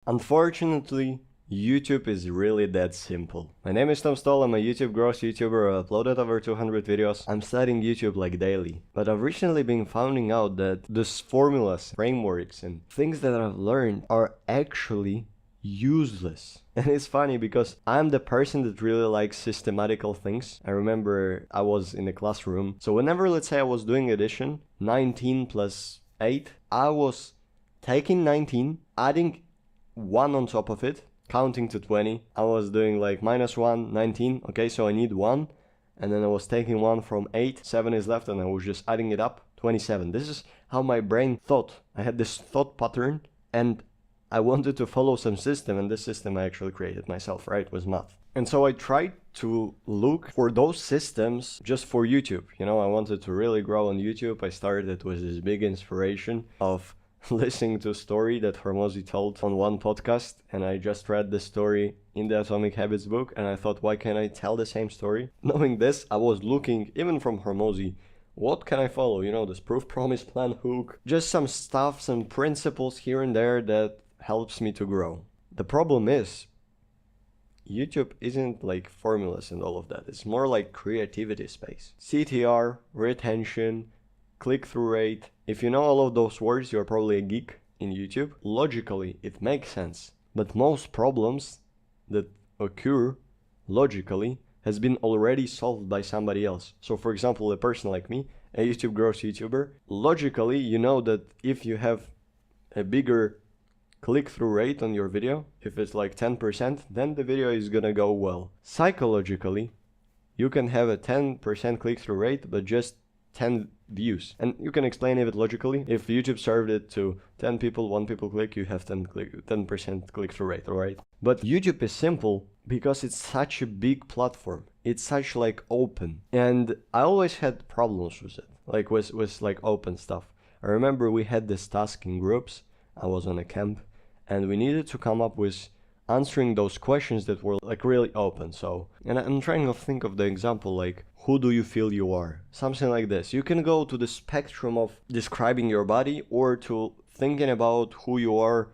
Unfortunately, YouTube is really that simple. My name is Tom Stoll, I'm a YouTube growth YouTuber, I've uploaded over 200 videos. I'm studying YouTube like daily. But I've recently been finding out that these formulas, frameworks, and things that I've learned are actually useless. And it's funny because I'm the person that really likes systematical things. I remember I was in the classroom. So whenever, let's say I was doing addition, 19 plus 8, I was taking 19, adding 1 on top of it, counting to 20. I was doing like -1, 19. Okay, so I need 1. And then I was taking 1 from 8, 7 is left, and I was just adding it up, 27. This is how my brain thought. I had this thought pattern, and I wanted to follow some system, and this system I actually created myself, right, was math. And so I tried to look for those systems just for YouTube. You know, I wanted to really grow on YouTube. I started with this big inspiration of listening to a story that Hormozi told on one podcast, and I just read the story in the Atomic Habits book, and I thought, why can't I tell the same story? Knowing this, I was looking, even from Hormozi, what can I follow? You know, this proof, promise, plan, hook, just some stuff, some principles here and there that helps me to grow. The problem is, YouTube isn't like formulas and all of that. It's more like creativity space. CTR, retention, click-through rate. If you know all of those words, you're probably a geek in YouTube. Logically, it makes sense. But most problems that occur logically has been already solved by somebody else. So for example, a person like me, a YouTube growth YouTuber, logically, you know that if you have a bigger click-through rate on your video, if it's like 10%, then the video is gonna go well. Psychologically, you can have a 10% click-through rate, but just 10 views. And you can explain it logically. If YouTube served it to 10 people, 1 people click, you have 10% click-through rate, alright? But YouTube is simple because it's such a big platform. It's such like open. And I always had problems with it, like with like open stuff. I remember we had this task in groups. I was on a camp, and we needed to come up with answering those questions that were like really open. So, and I'm trying to think of the example, like, who do you feel you are? Something like this. You can go to the spectrum of describing your body, or to thinking about who you are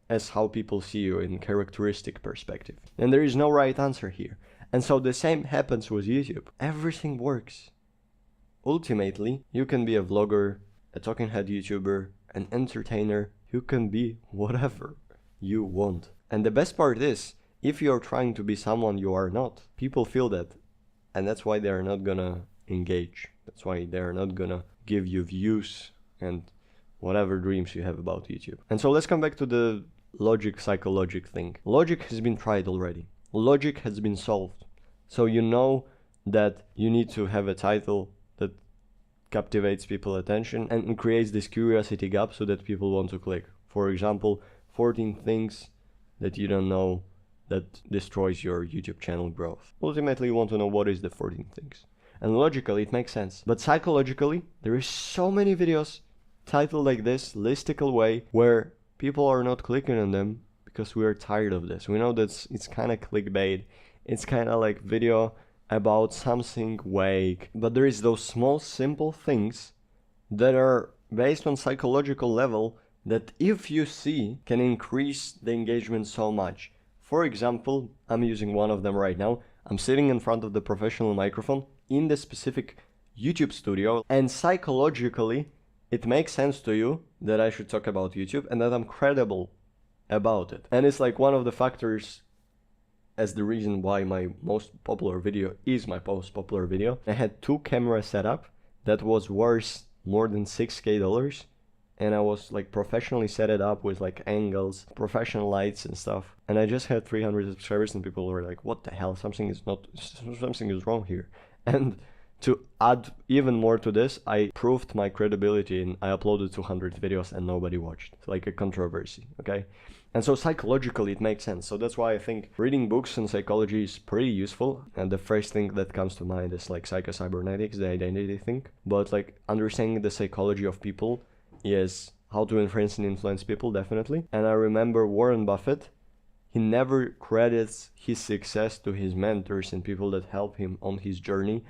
as how people see you in characteristic perspective. And there is no right answer here. And so the same happens with YouTube. Everything works. Ultimately, you can be a vlogger, a talking head YouTuber, an entertainer. You can be whatever you want. And the best part is, if you're trying to be someone you are not, people feel that. And that's why they're not gonna engage. That's why they're not gonna give you views and whatever dreams you have about YouTube. And so let's come back to the logic, psychologic thing. Logic has been tried already. Logic has been solved. So you know that you need to have a title that captivates people's attention and creates this curiosity gap so that people want to click. For example, 14 things that you don't know that destroys your YouTube channel growth. Ultimately, you want to know what is the 14 things. And logically, it makes sense. But psychologically, there is so many videos titled like this, listicle way, where people are not clicking on them because we are tired of this. We know that it's kind of clickbait. It's kind of like video about something vague, but there is those small simple things that are based on psychological level that if you see can increase the engagement so much. For example, I'm using one of them right now. I'm sitting in front of the professional microphone in the specific YouTube studio, and psychologically it makes sense to you that I should talk about YouTube and that I'm credible about it. And it's like one of the factors as the reason why my most popular video is my most popular video. I had 2 cameras set up that was worth more than $6K, and I was like professionally set it up with like angles, professional lights and stuff. And I just had 300 subscribers, and people were like, what the hell, something is wrong here. And to add even more to this, I proved my credibility and I uploaded 200 videos and nobody watched. It's like a controversy, okay? And so psychologically it makes sense. So that's why I think reading books on psychology is pretty useful. And the first thing that comes to mind is like psycho-cybernetics, the identity thing. But like understanding the psychology of people is how to influence and influence people, definitely. And I remember Warren Buffett, he never credits his success to his mentors and people that help him on his journey,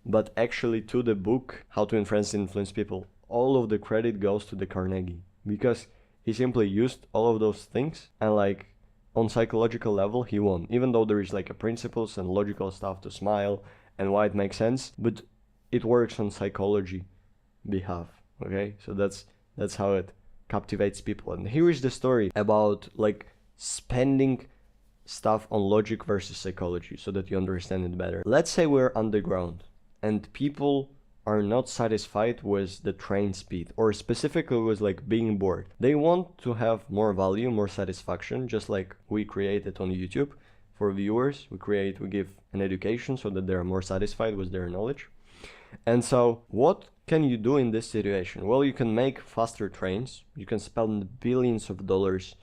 but actually to the book, How to Influence and Influence People. All of the credit goes to the Carnegie, because He simply used all of those things, and like on psychological level he won, even though there is like a principles and logical stuff to smile and why it makes sense, but it works on psychology behalf. Okay, so that's how it captivates people. And here is the story about like spending stuff on logic versus psychology so that you understand it better. Let's say we're underground and people are not satisfied with the train speed, or specifically with like being bored. They want to have more value, more satisfaction, just like we created on YouTube for viewers. We give an education so that they are more satisfied with their knowledge. And so what can you do in this situation? Well, you can make faster trains. You can spend billions of dollars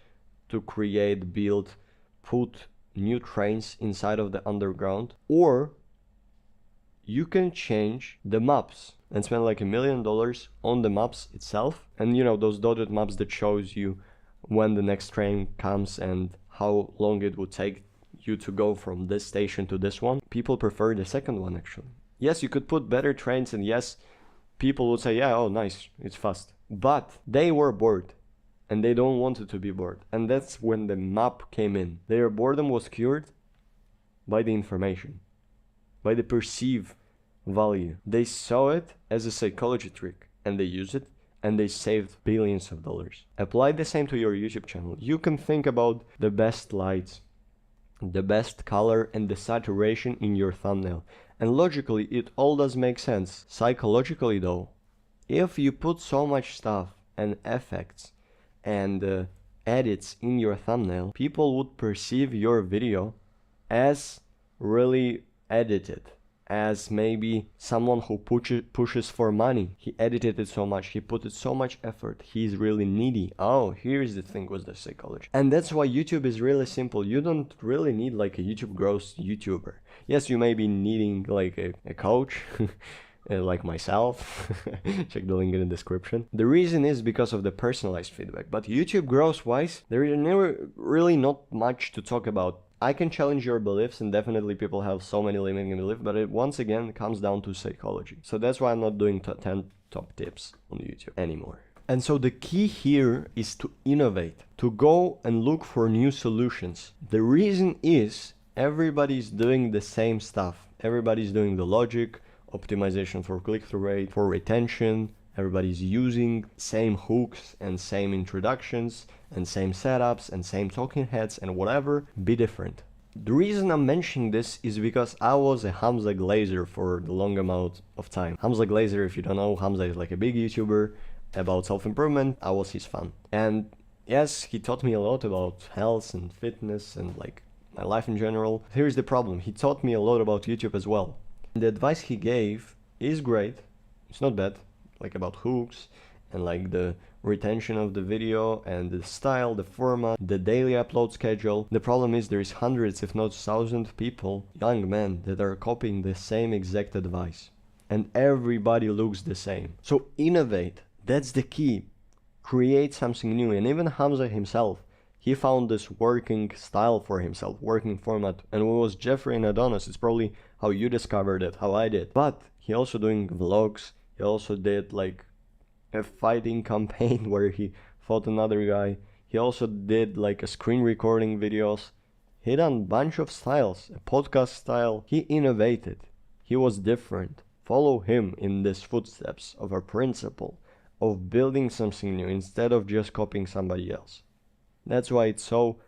to create, build, put new trains inside of the underground, or you can change the maps and spend like $1 million on the maps itself. And you know, those dotted maps that shows you when the next train comes and how long it would take you to go from this station to this one. People prefer the second one actually. Yes, you could put better trains, and yes, people would say, yeah, oh nice, it's fast. But they were bored and they don't want it to be bored. And that's when the map came in. Their boredom was cured by the information, by the perceived value. They saw it as a psychology trick and they used it and they saved billions of dollars. Apply the same to your YouTube channel. You can think about the best lights, the best color and the saturation in your thumbnail. And logically it all does make sense. Psychologically though, if you put so much stuff and effects and edits in your thumbnail, people would perceive your video as really edited, as maybe someone who pushes for money. He edited it so much, he put it so much effort, he's really needy. Oh, here's the thing with the psychology. And that's why YouTube is really simple. You don't really need like a YouTube growth YouTuber. Yes, you may be needing like a coach like myself. Check the link in the description. The reason is because of the personalized feedback. But YouTube growth wise, there is never really not much to talk about. I can challenge your beliefs, and definitely people have so many limiting beliefs, but it once again comes down to psychology. So that's why I'm not doing 10 top tips on YouTube anymore. And so the key here is to innovate, to go and look for new solutions. The reason is everybody's doing the same stuff. Everybody's doing the logic, optimization for click-through rate, for retention. Everybody's using same hooks and same introductions and same setups and same talking heads and whatever. Be different. The reason I'm mentioning this is because I was a Hamza Glazer for the long amount of time. Hamza Glazer, if you don't know, Hamza is like a big YouTuber about self-improvement. I was his fan. And yes, he taught me a lot about health and fitness and like my life in general. Here's the problem. He taught me a lot about YouTube as well. The advice he gave is great. It's not bad. Like about hooks and like the retention of the video and the style, the format, the daily upload schedule. The problem is there is hundreds if not thousands people, young men, that are copying the same exact advice and everybody looks the same. So innovate, that's the key. Create something new. And even Hamza himself, he found this working style for himself, working format. And it was Jeffrey and Adonis. It's probably how you discovered it, how I did. But he also doing vlogs. He also did like a fighting campaign where he fought another guy. He also did like a screen recording videos. He done a bunch of styles, a podcast style. He innovated. He was different. Follow him in these footsteps of a principle of building something new instead of just copying somebody else. That's why it's so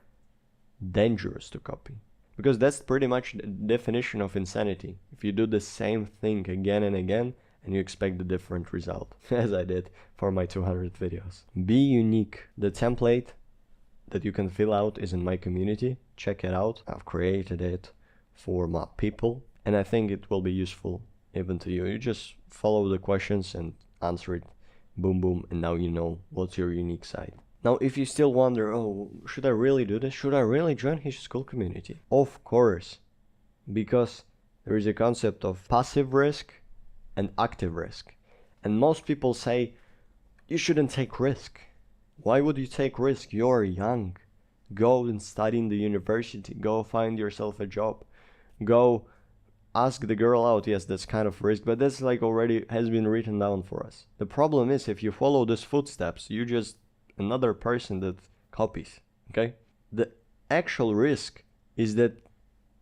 dangerous to copy. Because that's pretty much the definition of insanity. If you do the same thing again and again, and you expect a different result, as I did for my 200 videos. Be unique. The template that you can fill out is in my community. Check it out. I've created it for my people, and I think it will be useful even to you. You just follow the questions and answer it. Boom, boom, and now you know what's your unique side. Now, if you still wonder, oh, should I really do this? Should I really join his school community? Of course, because there is a concept of passive risk and active risk. And most people say, you shouldn't take risk. Why would you take risk? You're young. Go and study in the university. Go find yourself a job. Go ask the girl out. Yes, that's kind of risk, but that's like already has been written down for us. The problem is if you follow these footsteps, you just another person that copies, okay? The actual risk is that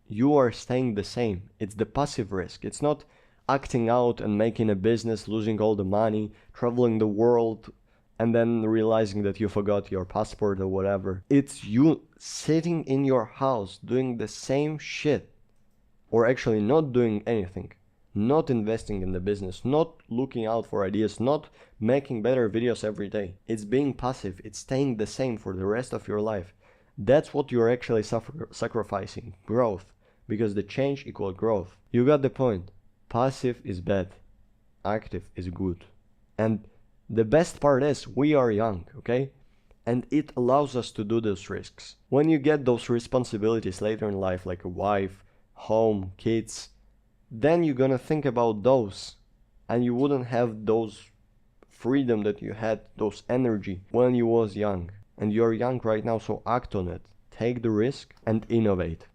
you are staying the same. It's the passive risk. It's not acting out and making a business, losing all the money, traveling the world, and then realizing that you forgot your passport or whatever. It's you sitting in your house doing the same shit, or actually not doing anything, not investing in the business, not looking out for ideas, not making better videos every day. It's being passive. It's staying the same for the rest of your life. That's what you're actually sacrificing, growth, because the change equals growth. You got the point. Passive is bad, active is good. And the best part is we are young, okay? And it allows us to do those risks. When you get those responsibilities later in life, like a wife, home, kids, then you're gonna think about those, and you wouldn't have those freedom that you had, those energy when you was young. And you're young right now, so act on it. Take the risk and innovate.